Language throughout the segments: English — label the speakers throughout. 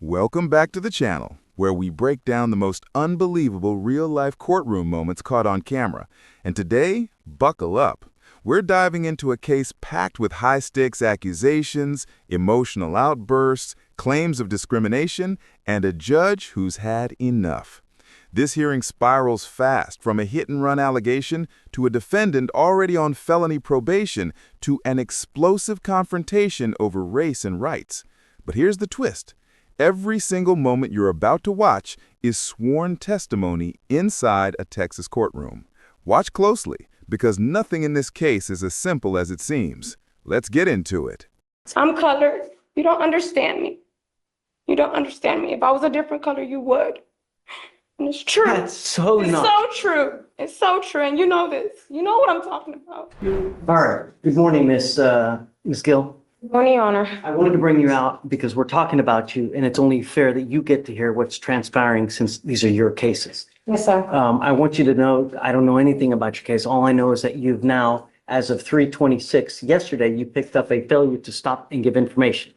Speaker 1: Welcome back to the channel, where we break down the most unbelievable real-life courtroom moments caught on camera. And today, buckle up. We're diving into a case packed with high-stakes accusations, emotional outbursts, claims of discrimination, and a judge who's had enough. This hearing spirals fast from a hit-and-run allegation to a defendant already on felony probation to an explosive confrontation over race and rights. But here's the twist. Every single moment you're about to watch is sworn testimony inside a Texas courtroom. Watch closely, because nothing in this case is as simple as it seems. Let's get into it.
Speaker 2: I'm colored. You don't understand me. You don't understand me. If I was a different color, you would. And it's true.
Speaker 3: That's so
Speaker 2: It's
Speaker 3: not.
Speaker 2: so true. It's so true. And you know this. You know what I'm talking about.
Speaker 3: All right. Good morning, Miss Gill.
Speaker 2: Good morning, Your Honor.
Speaker 3: I wanted to bring you out because we're talking about you, and it's only fair that you get to hear what's transpiring since these are your cases.
Speaker 2: Yes, sir.
Speaker 3: I want you to know, I don't know anything about your case. All I know is that you've now, as of 3/26, yesterday, you picked up a failure to stop and give information.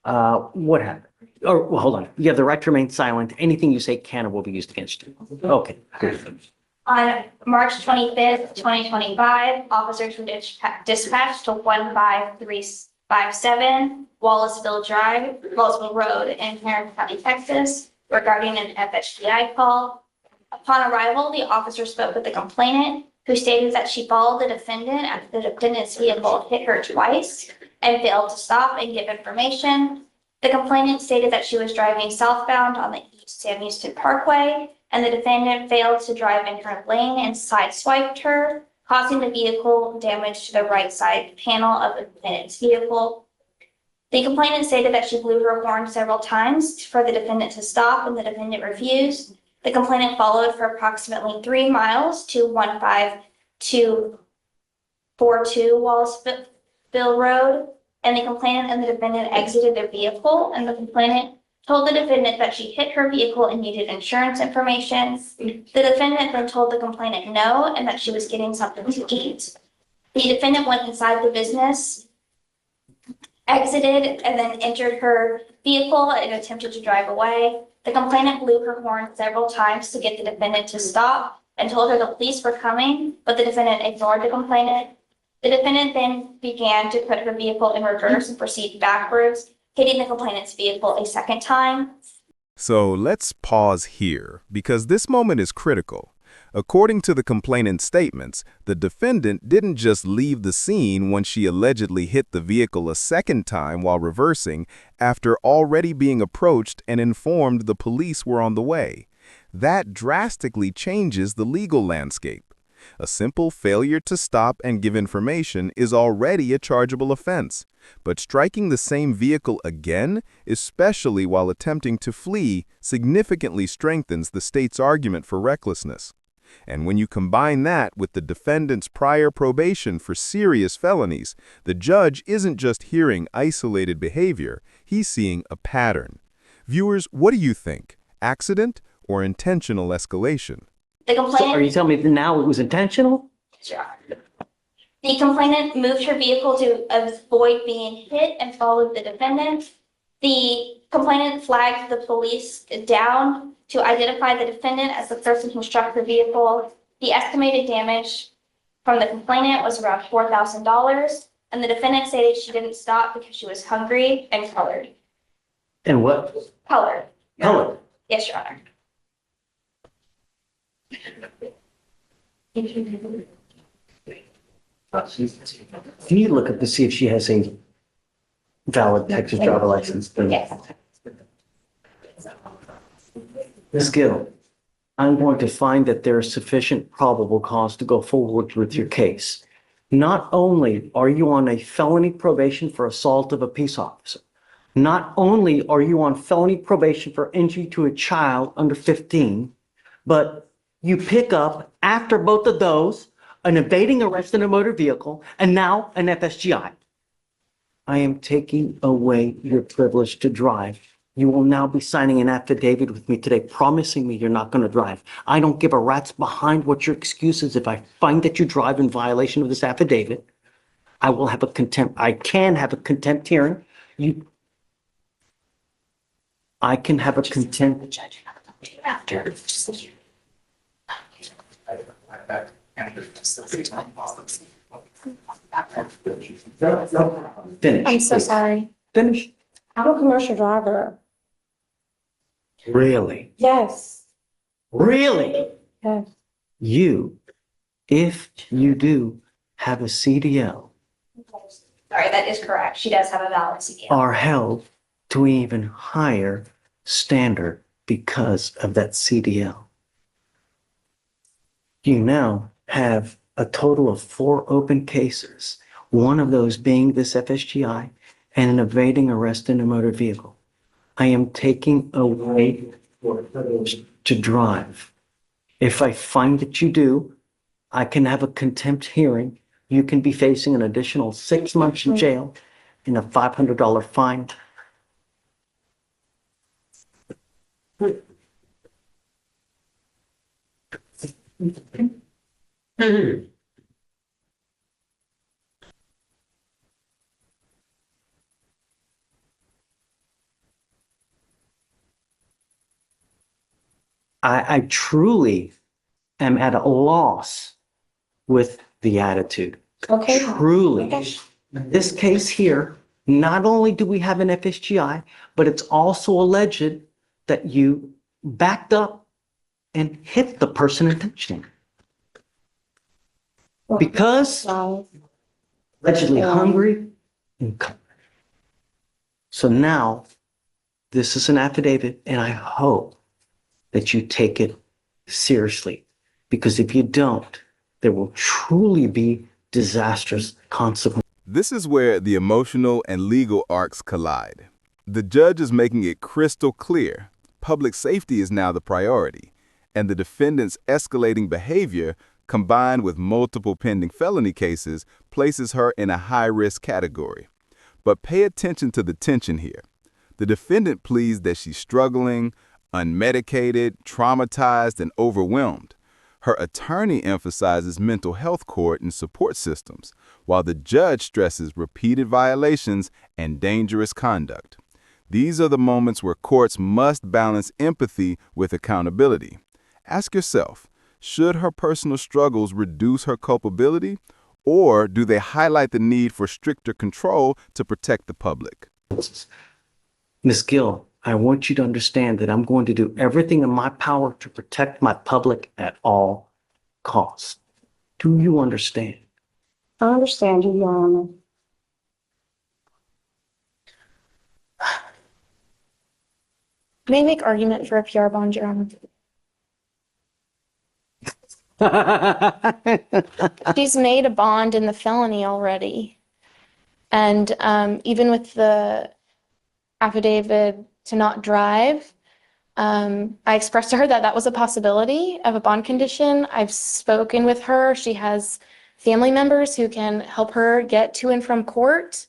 Speaker 3: What happened? Or, well, hold on. You have the right to remain silent. Anything you say can or will be used against you. Okay, good.
Speaker 4: On March 25th, 2025, officers were dispatched to 15357 Wallaceville Road in Harris County, Texas, regarding an FHDI call. Upon arrival, the officer spoke with the complainant, who stated that she followed the defendant after the defendant's vehicle hit her twice and failed to stop and give information. The complainant stated that she was driving southbound on the East Sam Houston Parkway, and the defendant failed to drive in her lane and sideswiped her, causing the vehicle damage to the right side panel of the defendant's vehicle. The complainant stated that she blew her horn several times for the defendant to stop, and the defendant refused. The complainant followed for approximately 3 miles to 15242 Wallaceville Road, and the complainant and the defendant exited their vehicle, and the complainant told the defendant that she hit her vehicle and needed insurance information. The defendant then told the complainant no, and that she was getting something to eat. The defendant went inside the business, exited, and then entered her vehicle and attempted to drive away. The complainant blew her horn several times to get the defendant to stop and told her the police were coming, but the defendant ignored the complainant. The defendant then began to put her vehicle in reverse and proceed backwards, hitting the complainant's vehicle a second time.
Speaker 1: So let's pause here, because this moment is critical. According to the complainant's statements, the defendant didn't just leave the scene when she allegedly hit the vehicle a second time while reversing after already being approached and informed the police were on the way. That drastically changes the legal landscape. A simple failure to stop and give information is already a chargeable offense, but striking the same vehicle again, especially while attempting to flee, significantly strengthens the state's argument for recklessness. And when you combine that with the defendant's prior probation for serious felonies, the judge isn't just hearing isolated behavior, he's seeing a pattern. Viewers, what do you think? Accident or intentional escalation?
Speaker 4: The
Speaker 3: So
Speaker 4: complainant.
Speaker 3: are you telling me that now it was intentional?
Speaker 4: Sure. The complainant moved her vehicle to avoid being hit and followed the defendant. The complainant flagged the police down to identify the defendant as the person who struck the vehicle. The estimated damage from the complainant was around $4,000, and the defendant stated she didn't stop because she was hungry and colored.
Speaker 3: And what?
Speaker 4: Colored.
Speaker 3: Color.
Speaker 4: Yes, Your Honor.
Speaker 3: Can you look up to see if she has a valid Texas driver license?
Speaker 4: Yes.
Speaker 3: Ms. Gill, I'm going to find that there is sufficient probable cause to go forward with your case. Not only are you on a felony probation for assault of a peace officer, not only are you on felony probation for injury to a child under 15, but you pick up, after both of those, an evading arrest in a motor vehicle, and now an FSGI. I am taking away your privilege to drive. You will now be signing an affidavit with me today, promising me you're not going to drive. I don't give a rat's behind what your excuse is. If I find that you drive in violation of this affidavit, I will have a contempt. I can have a contempt hearing. I can have a contempt.
Speaker 4: After.
Speaker 3: Finish.
Speaker 2: I'm so
Speaker 3: please.
Speaker 2: sorry.
Speaker 3: Finish.
Speaker 2: I'm a commercial driver.
Speaker 3: Really?
Speaker 2: Yes.
Speaker 3: Really?
Speaker 2: Yes.
Speaker 3: You, if you do have a CDL,
Speaker 4: Sorry, that is correct. She does have a valid CDL.
Speaker 3: are held to an even higher standard because of that CDL. You now have a total of 4 open cases, one of those being this FSGI and an evading arrest in a motor vehicle. I am taking away your privilege to drive. If I find that you do, I can have a contempt hearing. You can be facing an additional 6 months in jail and a $500 fine. I truly am at a loss with the attitude.
Speaker 2: Okay.
Speaker 3: Truly.
Speaker 2: Okay.
Speaker 3: This case here, not only do we have an FSGI, but it's also alleged that you backed up and hit the person intentionally. Because allegedly hungry and covered. So now, this is an affidavit, and I hope that you take it seriously. Because if you don't, there will truly be disastrous consequences.
Speaker 1: This is where the emotional and legal arcs collide. The judge is making it crystal clear public safety is now the priority, and the defendant's escalating behavior, combined with multiple pending felony cases, places her in a high-risk category. But pay attention to the tension here. The defendant pleads that she's struggling, unmedicated, traumatized, and overwhelmed. Her attorney emphasizes mental health court and support systems, while the judge stresses repeated violations and dangerous conduct. These are the moments where courts must balance empathy with accountability. Ask yourself, should her personal struggles reduce her culpability, or do they highlight the need for stricter control to protect the public?
Speaker 3: Ms. Gill, I want you to understand that I'm going to do everything in my power to protect my public at all costs. Do you understand?
Speaker 2: I understand you, Your Honor.
Speaker 5: May I make argument for a PR bond, Your Honor? She's made a bond in the felony already. And even with the affidavit to not drive, I expressed to her that that was a possibility of a bond condition. I've spoken with her. She has family members who can help her get to and from court.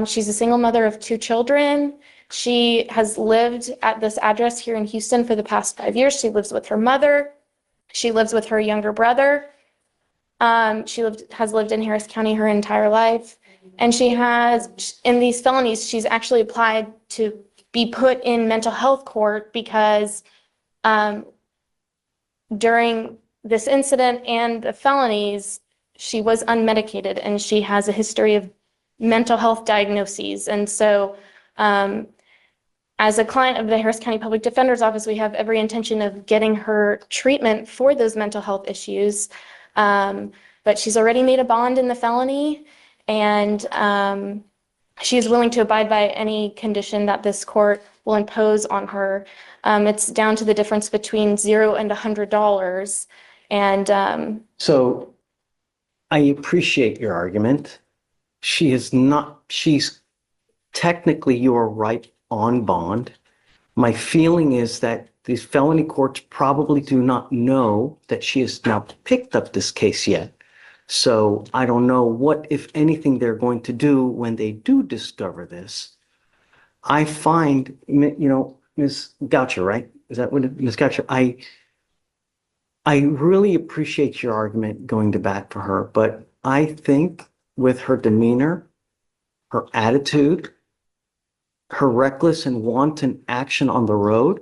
Speaker 5: She's a single mother of 2 children. She has lived at this address here in Houston for the past 5 years. She lives with her mother. She lives with her younger brother. Has lived in Harris County her entire life. And she has, in these felonies, she's actually applied to be put in mental health court because during this incident and the felonies, she was unmedicated and she has a history of mental health diagnoses. And so as a client of the Harris County Public Defender's Office, we have every intention of getting her treatment for those mental health issues. But she's already made a bond in the felony, and she's willing to abide by any condition that this court will impose on her. It's down to the difference between $0 and $100. And
Speaker 3: So I appreciate your argument. She's technically, you are right on bond. My feeling is that these felony courts probably do not know that she has now picked up this case yet. So I don't know what, if anything, they're going to do when they do discover this. I find, Ms. Goucher, right? Is that what Ms. Goucher? I really appreciate your argument going to bat for her, but I think with her demeanor, her attitude, her reckless and wanton action on the road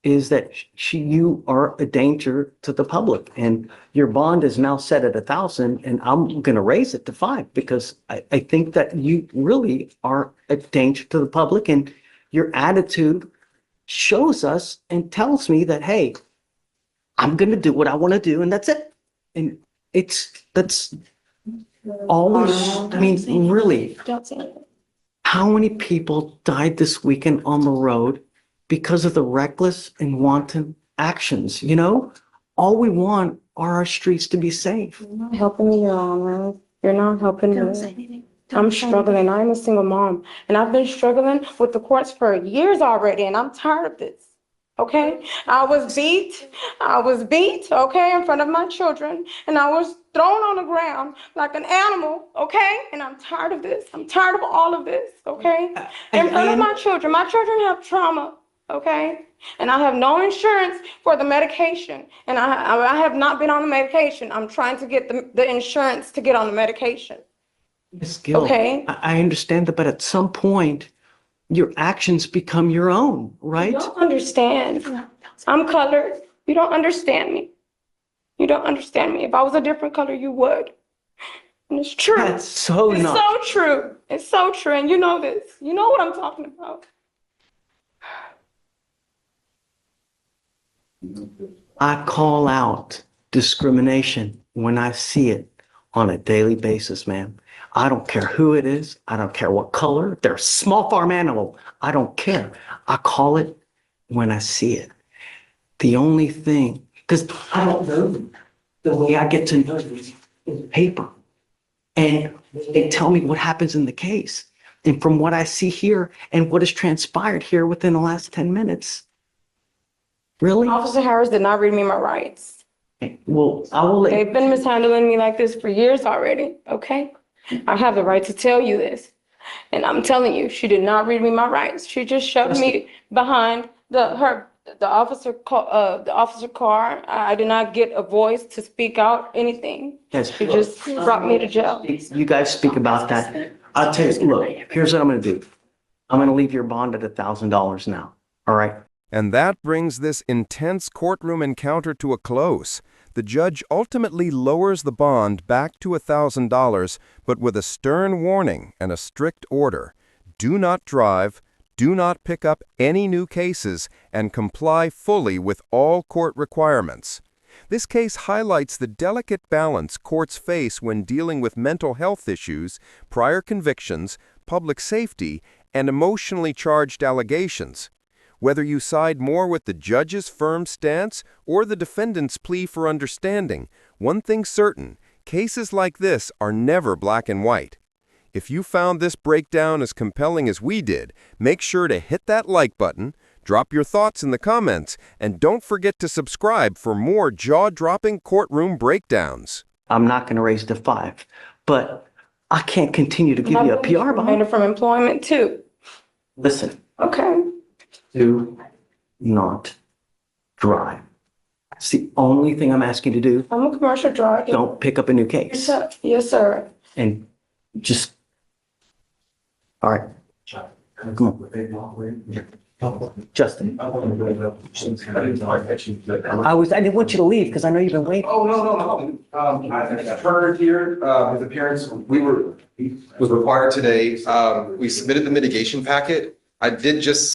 Speaker 3: is that you are a danger to the public, and your bond is now set at 1,000, and I'm going to raise it to 5 because I think that you really are a danger to the public, and your attitude shows us and tells me that, hey, I'm going to do what I want to do, and that's it. And that's always, I mean, really,
Speaker 5: Don't say anything.
Speaker 3: how many people died this weekend on the road because of the reckless and wanton actions? You know, all we want are our streets to be safe.
Speaker 2: You're not helping me, Your Honor. You're not helping
Speaker 4: Don't
Speaker 2: me.
Speaker 4: say anything.
Speaker 2: I'm struggling. I'm a single mom, and I've been struggling with the courts for years already, and I'm tired of this. Okay? I was beat, okay, in front of my children, and I was thrown on the ground like an animal, okay? And I'm tired of this. I'm tired of all of this, okay? In front of my children. My children have trauma, okay? And I have no insurance for the medication, and I have not been on the medication. I'm trying to get the insurance to get on the medication.
Speaker 3: Ms. Gill,
Speaker 2: Okay.
Speaker 3: I understand that, but at some point, your actions become your own, right?
Speaker 2: You don't understand. I'm colored. You don't understand me. You don't understand me. If I was a different color, you would. And it's true.
Speaker 3: That's so
Speaker 2: It's
Speaker 3: not.
Speaker 2: so true. It's so true. And you know this. You know what I'm talking about.
Speaker 3: I call out discrimination when I see it on a daily basis, ma'am. I don't care who it is. I don't care what color. If they're a small farm animal, I don't care. I call it when I see it. The only thing, because I don't know them. The way I get to know them is paper. And they tell me what happens in the case. And from what I see here and what has transpired here within the last 10 minutes, really?
Speaker 2: Officer Harris did not read me my rights.
Speaker 3: Well, I will let
Speaker 2: They've been mishandling me like this for years already, okay? I have the right to tell you this. And I'm telling you, she did not read me my rights. She just shoved me behind the officer car. I did not get a voice to speak out anything.
Speaker 3: Yes.
Speaker 2: She just brought me to jail.
Speaker 3: You guys speak about that. I'll tell you, look, here's what I'm gonna do. I'm gonna leave your bond at $1,000 now, all right?
Speaker 1: And that brings this intense courtroom encounter to a close. The judge ultimately lowers the bond back to $1,000, but with a stern warning and a strict order. Do not drive, do not pick up any new cases, and comply fully with all court requirements. This case highlights the delicate balance courts face when dealing with mental health issues, prior convictions, public safety, and emotionally charged allegations. Whether you side more with the judge's firm stance or the defendant's plea for understanding, one thing's certain, cases like this are never black and white. If you found this breakdown as compelling as we did, make sure to hit that like button, drop your thoughts in the comments, and don't forget to subscribe for more jaw-dropping courtroom breakdowns.
Speaker 3: I'm not gonna raise it to 5, but I can't continue to give you a PR bond.
Speaker 2: From employment too.
Speaker 3: Listen,
Speaker 2: Okay.
Speaker 3: do not drive. It's the only thing I'm asking you to do.
Speaker 2: I'm a commercial driver.
Speaker 3: Don't pick up a new
Speaker 2: Yes,
Speaker 3: case.
Speaker 2: sir. Yes, sir.
Speaker 3: And just, all right. Come on. Justin. I didn't want you to leave because I know you've been waiting.
Speaker 6: Oh, no. I heard here, his appearance, was required today. We submitted the mitigation packet. I did just